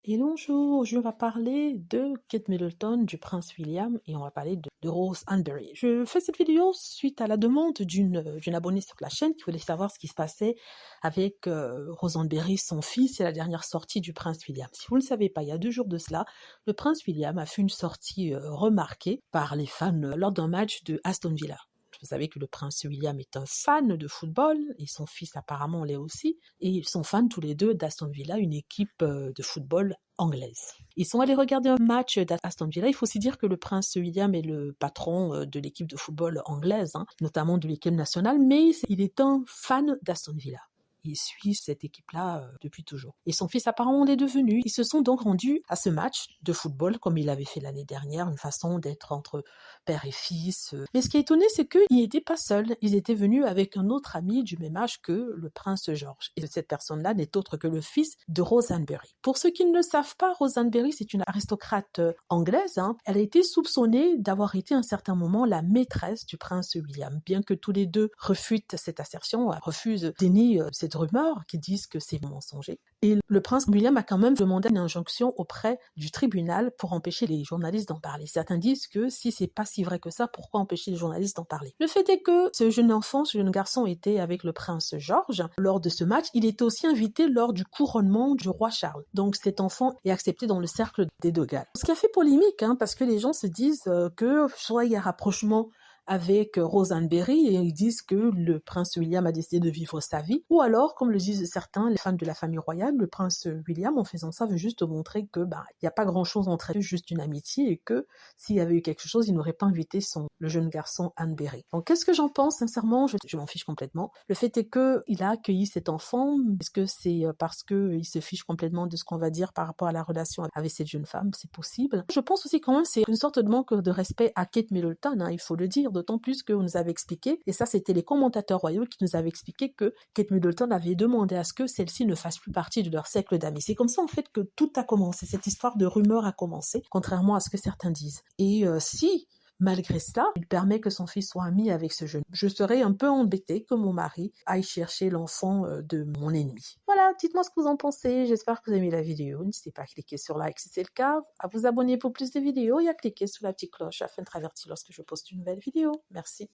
Et bonjour, je vais parler de Kate Middleton, du prince William, et on va parler de Rose Anbury. Je fais cette vidéo suite à la demande d'une abonnée sur la chaîne qui voulait savoir ce qui se passait avec Rose Anbury, son fils, et la dernière sortie du prince William. Si vous ne le savez pas, il y a 2 jours de cela, le prince William a fait une sortie remarquée par les fans lors d'un match de Aston Villa. Vous savez que le prince William est un fan de football, et son fils apparemment l'est aussi, et ils sont fans tous les deux d'Aston Villa, une équipe de football anglaise. Ils sont allés regarder un match d'Aston Villa. Il faut aussi dire que le prince William est le patron de l'équipe de football anglaise, notamment de l'équipe nationale, mais il est un fan d'Aston Villa. Il suit cette équipe-là depuis toujours. Et son fils apparemment l'est devenu. Ils se sont donc rendus à ce match de football comme il l'avait fait l'année dernière, une façon d'être entre père et fils. Mais ce qui est étonné, c'est qu'ils n'étaient pas seuls. Ils étaient venus avec un autre ami du même âge que le prince George. Et cette personne-là n'est autre que le fils de Rose Anbury. Pour ceux qui ne le savent pas, Rose Anbury, c'est une aristocrate anglaise. Elle a été soupçonnée d'avoir été à un certain moment la maîtresse du prince William. Bien que tous les deux refutent cette assertion, refusent, dénient cette rumeur qui disent que c'est mensonger. Et le prince William a quand même demandé une injonction auprès du tribunal pour empêcher les journalistes d'en parler. Certains disent que si c'est pas si vrai que ça, pourquoi empêcher les journalistes d'en parler? Le fait est que ce jeune enfant, ce jeune garçon était avec le prince George lors de ce match. Il était aussi invité lors du couronnement du roi Charles. Donc cet enfant est accepté dans le cercle des De Gaulle. Ce qui a fait polémique, parce que les gens se disent que soit il y a rapprochement avec Rose Anbury et ils disent que le prince William a décidé de vivre sa vie, ou alors, comme le disent certains, les fans de la famille royale, le prince William, en faisant ça, veut juste montrer que il n'y a pas grand-chose entre eux, juste une amitié, et que s'il y avait eu quelque chose, il n'aurait pas invité le jeune garçon Anbury. Donc, qu'est-ce que j'en pense? Sincèrement, je m'en fiche complètement. Le fait est que il a accueilli cet enfant. Est-ce que c'est parce que il se fiche complètement de ce qu'on va dire par rapport à la relation avec cette jeune femme? C'est possible. Je pense aussi quand même c'est une sorte de manque de respect à Kate Middleton, il faut le dire, d'autant plus qu'on nous avait expliqué, et ça c'était les commentateurs royaux qui nous avaient expliqué que Kate Middleton avait demandé à ce que celle-ci ne fasse plus partie de leur cercle d'amis. C'est comme ça en fait que tout a commencé, cette histoire de rumeur a commencé, contrairement à ce que certains disent. Et si malgré cela, il permet que son fils soit ami avec ce jeune. Je serais un peu embêtée que mon mari aille chercher l'enfant de mon ennemi. Voilà, dites-moi ce que vous en pensez. J'espère que vous avez aimé la vidéo. N'hésitez pas à cliquer sur like si c'est le cas, à vous abonner pour plus de vidéos et à cliquer sur la petite cloche afin d'être averti lorsque je poste une nouvelle vidéo. Merci.